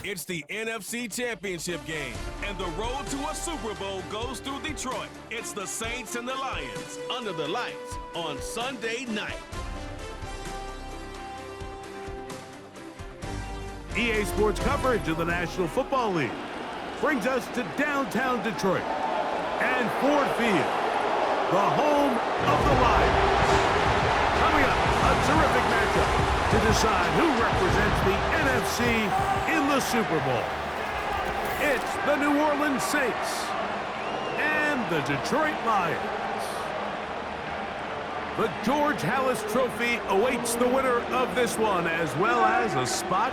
It's the NFC Championship game, and the road to a Super Bowl goes through Detroit. It's the Saints and the Lions under the lights on Sunday night. EA Sports coverage of the National Football League brings us to downtown Detroit and Ford Field, the home of the Lions. Coming up, a terrific matchup to decide who represents the NFC in the Super Bowl. It's the New Orleans Saints and the Detroit Lions. The George Halas Trophy awaits the winner of this one, as well as a spot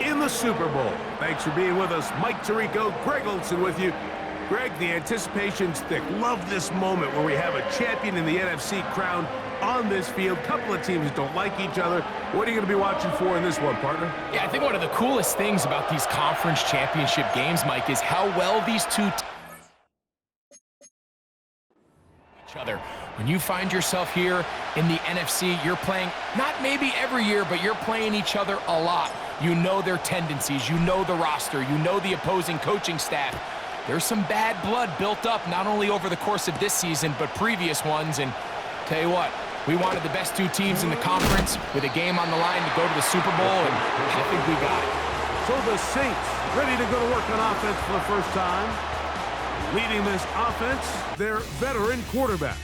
in the Super Bowl. Thanks for being with us. Mike Tirico, Greg Olson with you. Greg, the anticipation's thick. Love this moment where we have a champion in the NFC crowned on this field. Couple of teams don't like each other. What are you going to be watching for in this one, partner? Yeah, I think one of the coolest things about these conference championship games, Mike, is how well these two each other. When you find yourself here in the NFC, you're playing, not maybe every year, but you're playing each other a lot. You know their tendencies, you know the roster, you know the opposing coaching staff. There's some bad blood built up, not only over the course of this season, but previous ones. And tell you what, we wanted the best two teams in the conference with a game on the line to go to the Super Bowl, and I think we got it. So the Saints ready to go to work on offense for the first time. Leading this offense, their veteran quarterback.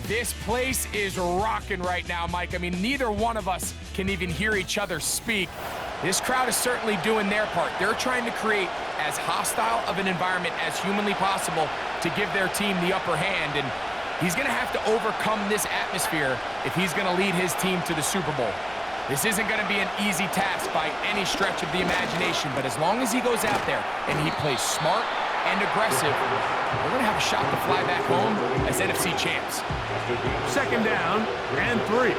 This place is rocking right now, Mike. I mean, neither one of us can even hear each other speak. This crowd is certainly doing their part. They're trying to create as hostile of an environment as humanly possible to give their team the upper hand, and he's going to have to overcome this atmosphere if he's going to lead his team to the Super Bowl. This isn't going to be an easy task by any stretch of the imagination, but as long as he goes out there and he plays smart and aggressive, we're going to have a shot to fly back home as NFC champs. Second down and 3.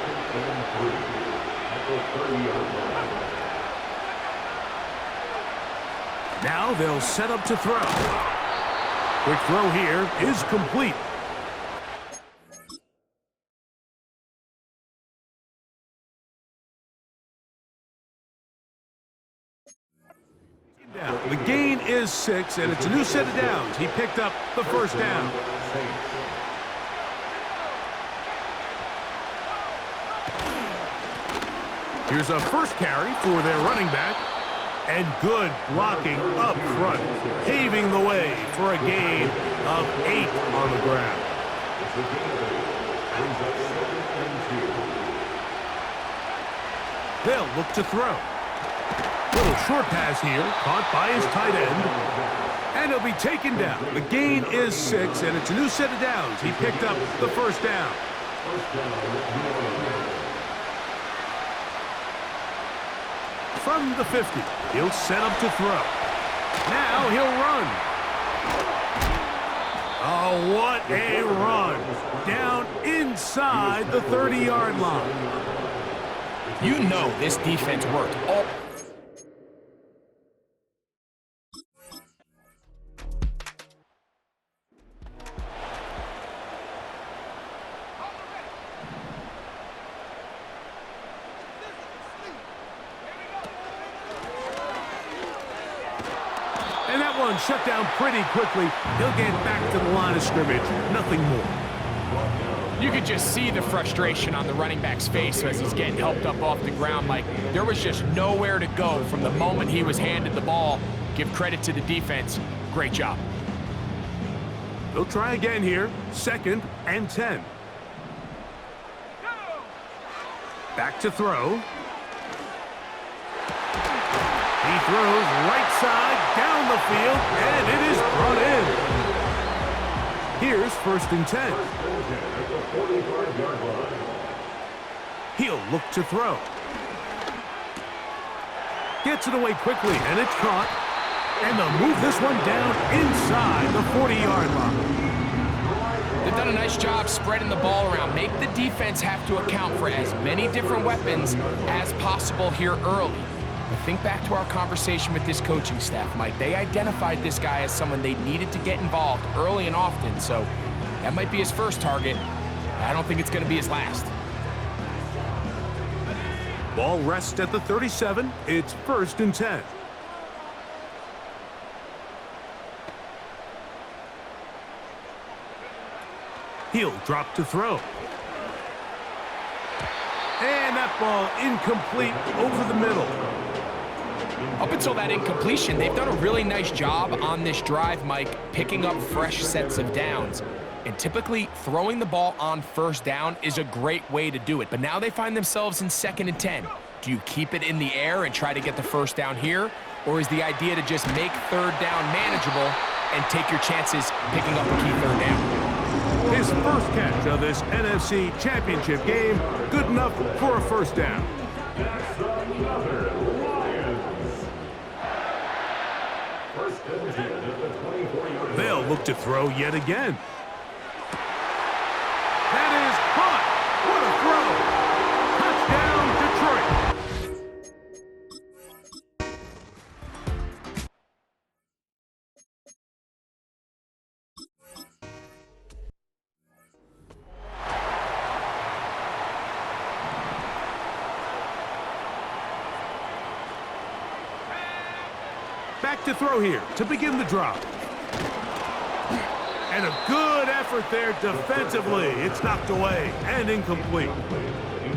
Now they'll set up to throw. Quick throw here is complete. The gain is 6, and it's a new set of downs. He picked up the first down. Here's a first carry for their running back. And good blocking up front, paving the way for a gain of 8 on the ground. They'll look to throw. Little short pass here, caught by his tight end. And he'll be taken down. The gain is 6, and it's a new set of downs. He picked up the first down. From the 50, he'll set up to throw. Now he'll run. Oh, what a run. Down inside the 30-yard line. You know this defense worked all... And that one shut down pretty quickly. He'll get back to the line of scrimmage. Nothing more. You could just see the frustration on the running back's face as he's getting helped up off the ground. Like, there was just nowhere to go from the moment he was handed the ball. Give credit to the defense. Great job. They'll try again here. 2nd and 10. Back to throw. He throws right side down the field, and it is brought in. Here's 1st and 10. He'll look to throw. Gets it away quickly, and it's caught. And they'll move this one down inside the 40-yard line. They've done a nice job spreading the ball around. Make the defense have to account for as many different weapons as possible here early. But think back to our conversation with this coaching staff, Mike. They identified this guy as someone they needed to get involved early and often, so that might be his first target. I don't think it's going to be his last. Ball rests at the 37. It's 1st and 10. He'll drop to throw. And that ball incomplete over the middle. Up until that incompletion, they've done a really nice job on this drive, Mike, picking up fresh sets of downs. And typically, throwing the ball on first down is a great way to do it. But now they find themselves in 2nd and 10. Do you keep it in the air and try to get the first down here? Or is the idea to just make 3rd down manageable and take your chances picking up a key 3rd down? His first catch of this NFC Championship game, good enough for a first down. They'll look to throw yet again. That is caught. What a throw. Touchdown, Detroit. Back to throw here to begin the drop. And a good effort there defensively. It's knocked away and incomplete.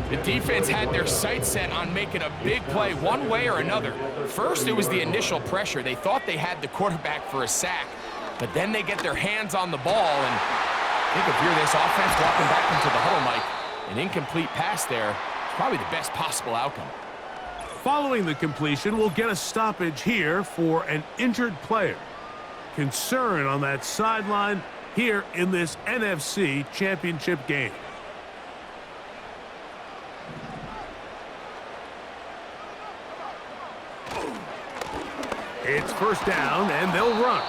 The defense had their sights set on making a big play one way or another. First, it was the initial pressure. They thought they had the quarterback for a sack, but then they get their hands on the ball, and think if you're this offense walking back into the huddle, Mike, an incomplete pass there is probably the best possible outcome. Following the completion, we'll get a stoppage here for an injured player. Concern on that sideline here in this NFC Championship game. It's first down, and they'll run.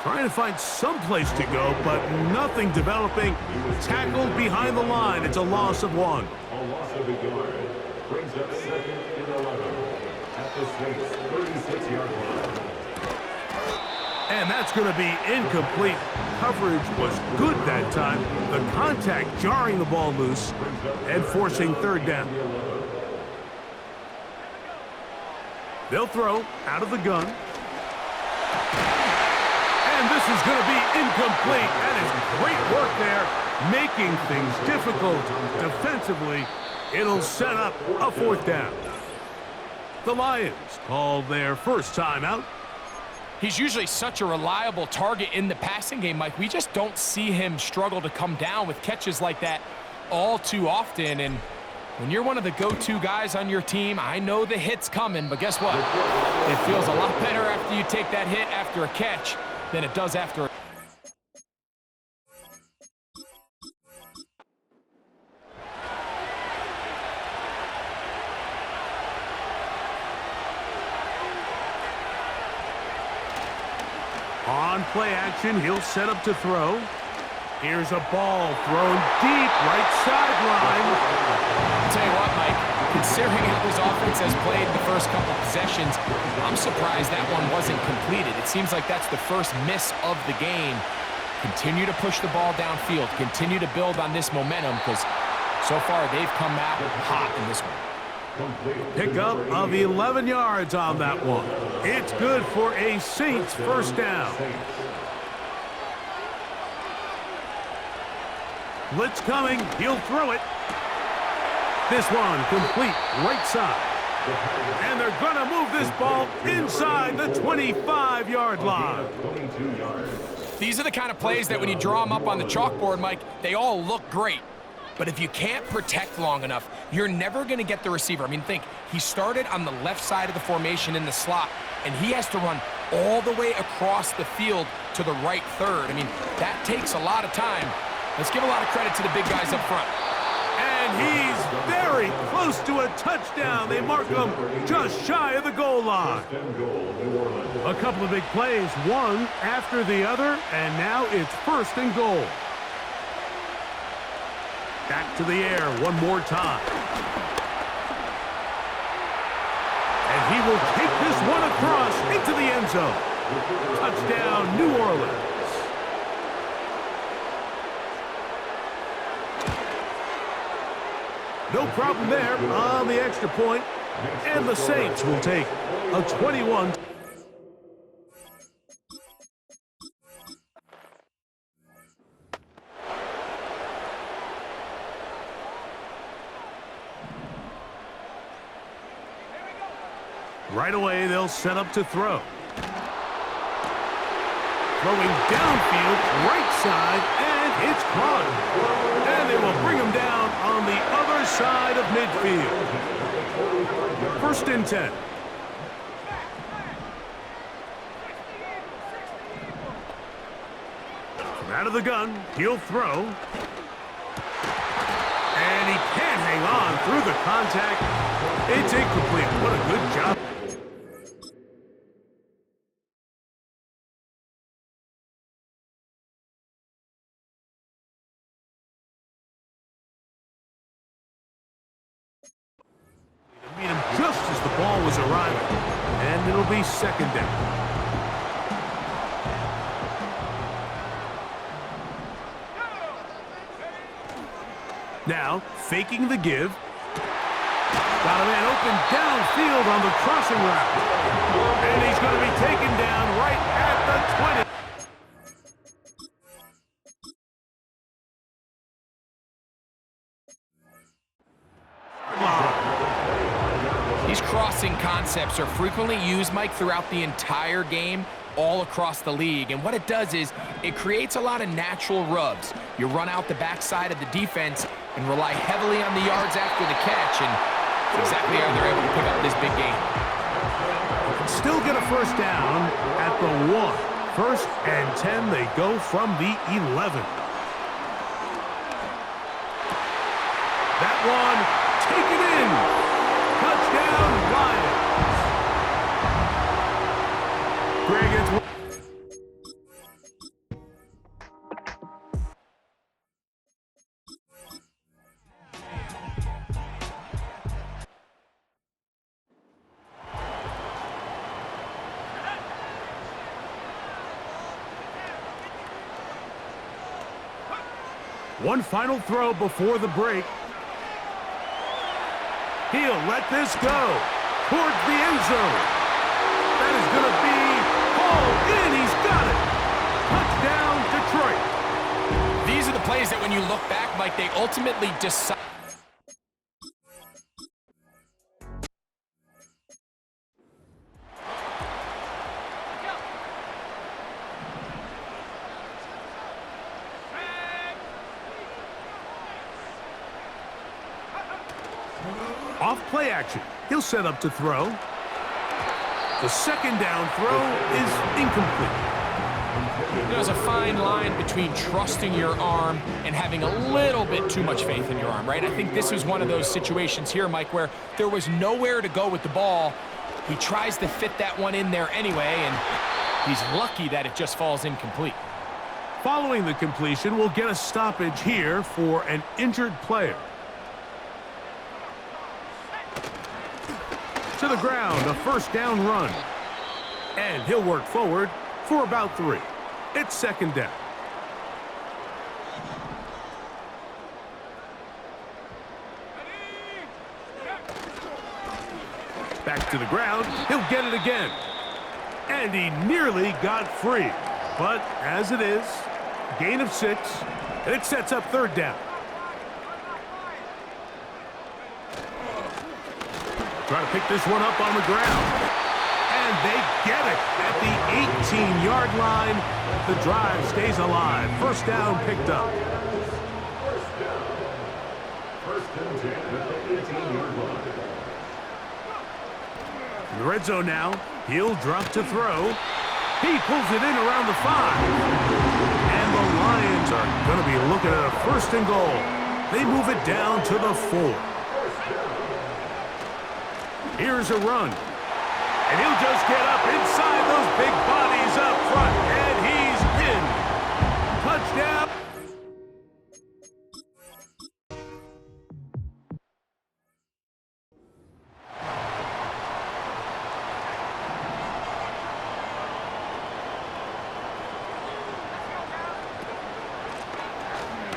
Trying to find some place to go, but nothing developing. Tackled behind the line. It's a loss of 1. A loss of a yard. Brings up 2nd and 11 at the Saints' 36-yard line. And that's going to be incomplete. Coverage was good that time. The contact jarring the ball loose and forcing 3rd down. They'll throw out of the gun. And this is going to be incomplete. That is great work there, making things difficult defensively. It'll set up a 4th down. The Lions call their first timeout. He's usually such a reliable target in the passing game, Mike. We just don't see him struggle to come down with catches like that all too often. And when you're one of the go-to guys on your team, I know the hit's coming, but guess what? It feels a lot better after you take that hit after a catch than it does after a... On play action, he'll set up to throw. Here's a ball thrown deep, right sideline. I'll tell you what, Mike, considering how this offense has played the first couple possessions, I'm surprised that one wasn't completed. It seems like that's the first miss of the game. Continue to push the ball downfield. Continue to build on this momentum, because so far they've come out hot in this one. Pickup of 11 yards on that one. It's good for a Saints first down. Blitz coming. He'll throw it. This one complete right side. And they're going to move this ball inside the 25-yard line. These are the kind of plays that when you draw them up on the chalkboard, Mike, they all look great. But if you can't protect long enough, you're never going to get the receiver. I mean, think, he started on the left side of the formation in the slot, and he has to run all the way across the field to the right third. I mean, that takes a lot of time. Let's give a lot of credit to the big guys up front. And he's very close to a touchdown. They mark him just shy of the goal line. A couple of big plays, one after the other, and now it's 1st and goal. Back to the air one more time. And he will take this one across into the end zone. Touchdown, New Orleans. No problem there on the extra point. And the Saints will take a 21. Right away, they'll set up to throw. Throwing downfield, right side, and it's caught. And they will bring him down on the other side of midfield. 1st and 10. From out of the gun, he'll throw. And he can't hang on through the contact. It's incomplete. What a good job. Meet him just as the ball was arriving. And it'll be 2nd down. Now, faking the give. Got a man open downfield on the crossing route. And he's going to be taken down right at the 20. These crossing concepts are frequently used, Mike, throughout the entire game, all across the league. And what it does is it creates a lot of natural rubs. You run out the backside of the defense and rely heavily on the yards after the catch, and that's exactly how they're able to pick up this big game. Still get a 1st down at the 1. 1st and 10, they go from the 11. That one, taken in. Touchdown, Lions. Greg, it's... One final throw before the break. He'll let this go towards the end zone. That is going to be hauled in. He's got it. Touchdown, Detroit. These are the plays that when you look back, Mike, they ultimately decide. Off play action. He'll set up to throw. The 2nd down throw is incomplete. There's a fine line between trusting your arm and having a little bit too much faith in your arm, right? I think this was one of those situations here, Mike, where there was nowhere to go with the ball. He tries to fit that one in there anyway, and he's lucky that it just falls incomplete. Following the completion, we'll get a stoppage here for an injured player. To the ground, a 1st down run. And he'll work forward for about 3. It's 2nd down. Back to the ground, he'll get it again. And he nearly got free. But as it is, gain of 6, and it sets up 3rd down. Trying to pick this one up on the ground. And they get it at the 18-yard line. The drive stays alive. 1st down picked up. 1st and 10 at the 18-yard line. In the red zone now, he'll drop to throw. He pulls it in around the 5. And the Lions are going to be looking at a 1st and goal. They move it down to the 4. Here's a run. And he'll just get up inside those big bodies up front. And he's in. Touchdown.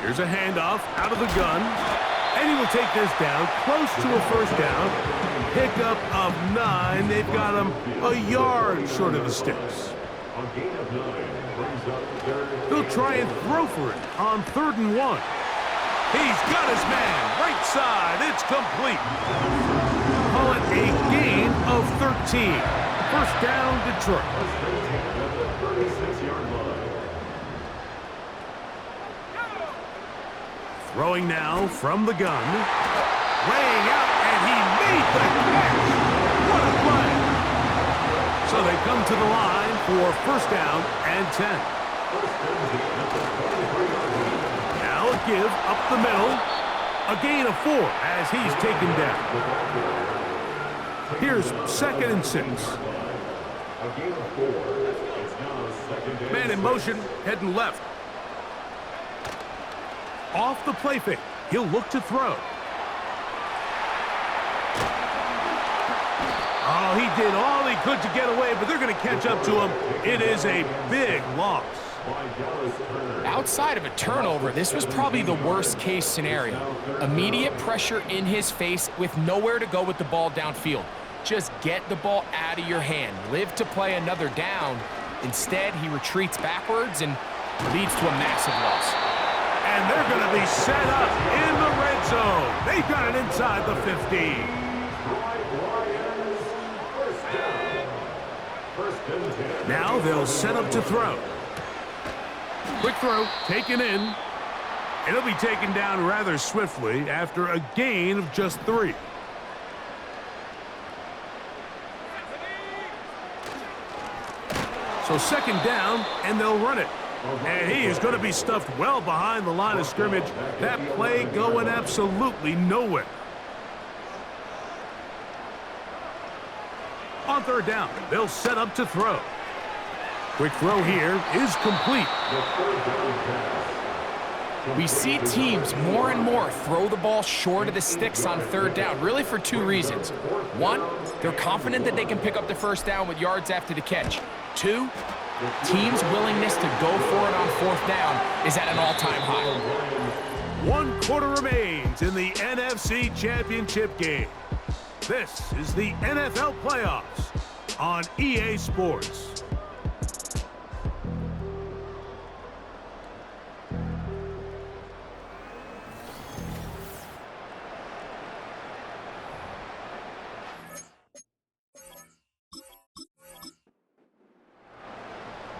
Here's a handoff out of the gun. And he will take this down close to a 1st down. Pickup of 9. They've got him a yard short of the sticks. A gain of 9 brings up 3rd. They'll try and throw for it on 3rd and 1. He's got his man. Right side. It's complete. Call it a gain of of 13. First down, Detroit. First and 10 at the 36-yard line. Throwing now from the gun. Laying out, and he made the catch. What a play. So they come to the line for first down and 10. First and 10 at the 23-yard line. Now a give up the middle. A gain of 4 as he's taken down. Here's second and 6. A gain of 4. It's now second and Man in 6. motion, heading left. Off the play fake. He'll look to throw. Oh, he did all he could to get away, but they're going to catch up to him. It is a big loss. Outside of a turnover, this was probably the worst-case scenario. Immediate pressure in his face with nowhere to go with the ball downfield. Just get the ball out of your hand. Live to play another down. Instead, he retreats backwards and leads to a massive loss. And they're going to be set up in the red zone. They've got it inside the 50. Now they'll set up to throw. Quick throw, taken in. It'll be taken down rather swiftly after a gain of just 3. So second down, and they'll run it. And he is going to be stuffed well behind the line of scrimmage. That play going absolutely nowhere. On third down, they'll set up to throw. Quick throw here is complete. We see teams more and more throw the ball short of the sticks on third down, really for 2 reasons. 1, they're confident that they can pick up the first down with yards after the catch. 2, teams' willingness to go for it on fourth down is at an all-time high. 1 quarter remains in the NFC Championship game. This is the NFL Playoffs on EA Sports.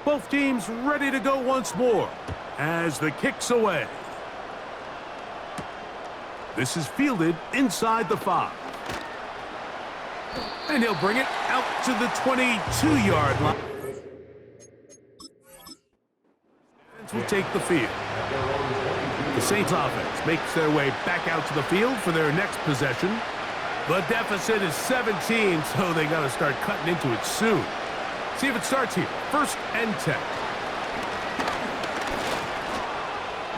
Both teams ready to go once more as the kick's away. This is fielded inside the 5. And he'll bring it out to the 22-yard line. Will take the field. The Saints offense makes their way back out to the field for their next possession. The deficit is 17, so they got to start cutting into it soon. See if it starts here. First and 10.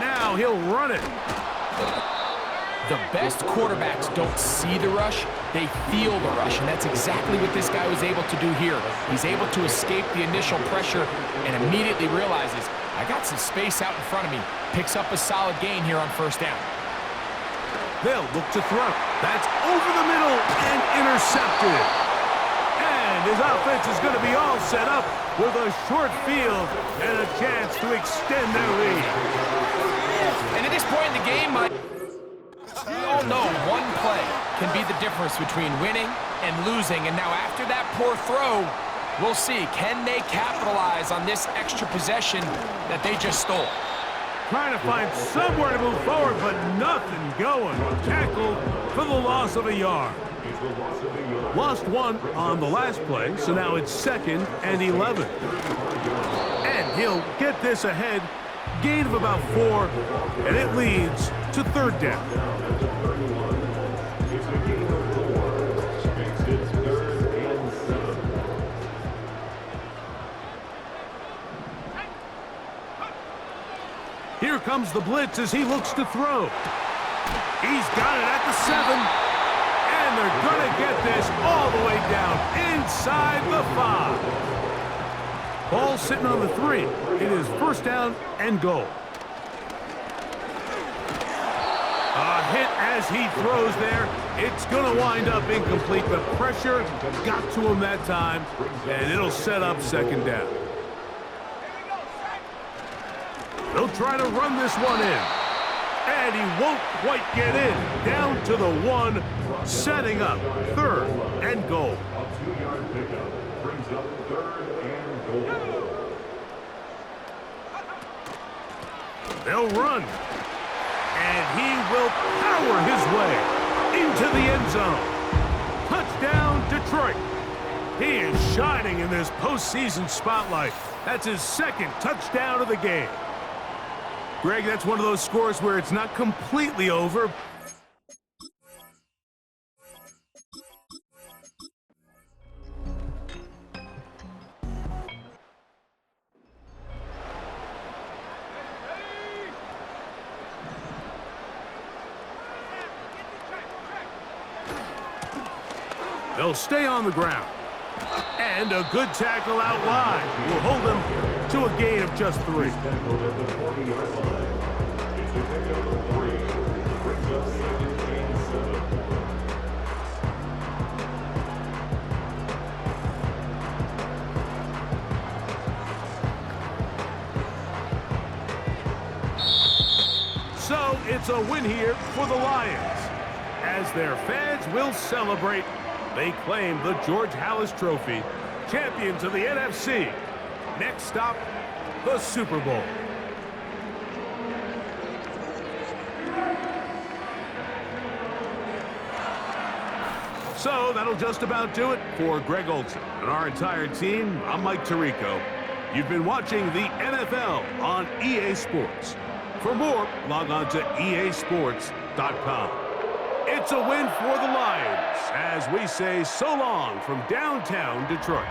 Now he'll run it. The best quarterbacks don't see the rush, they feel the rush, and that's exactly what this guy was able to do here. He's able to escape the initial pressure and immediately realizes, I got some space out in front of me. Picks up a solid gain here on first down. They'll look to throw. That's over the middle and intercepted. And his offense is going to be all set up with a short field and a chance to extend their lead. And at this point in the game, we all know one play can be the difference between winning and losing. And now after that poor throw, we'll see, can they capitalize on this extra possession that they just stole? Trying to find somewhere to move forward, but nothing going. Tackled for the loss of a yard. Lost 1 on the last play, so now it's second and 11. And he'll get this ahead. Gain of about 4, and it leads to third down. Here comes the blitz as he looks to throw. He's got it at the 7. And they're going to get this all the way down inside the 5. Ball sitting on the 3. It is first down and goal. A hit as he throws there. It's going to wind up incomplete. The pressure got to him that time, and it'll set up second down. They'll try to run this one in. And he won't quite get in. Down to the 1, setting up third and goal. 2-yard pickup brings up 3rd and goal. They'll run. And he will power his way into the end zone. Touchdown, Detroit. He is shining in this postseason spotlight. That's his 2nd touchdown of the game. Greg, that's one of those scores where it's not completely over. They'll stay on the ground. And a good tackle out wide will hold them to a gain of just 3. He's tackled at the 40-yard line. It's a pickup of 3. Brings up 2nd and 7. So it's a win here for the Lions. As their fans will celebrate, they claim the George Halas Trophy, champions of the NFC. Next stop, the Super Bowl. So that'll just about do it for Greg Olsen and our entire team. I'm Mike Tirico. You've been watching the NFL on EA Sports. For more, log on to easports.com. It's a win for the Lions as we say so long from downtown Detroit.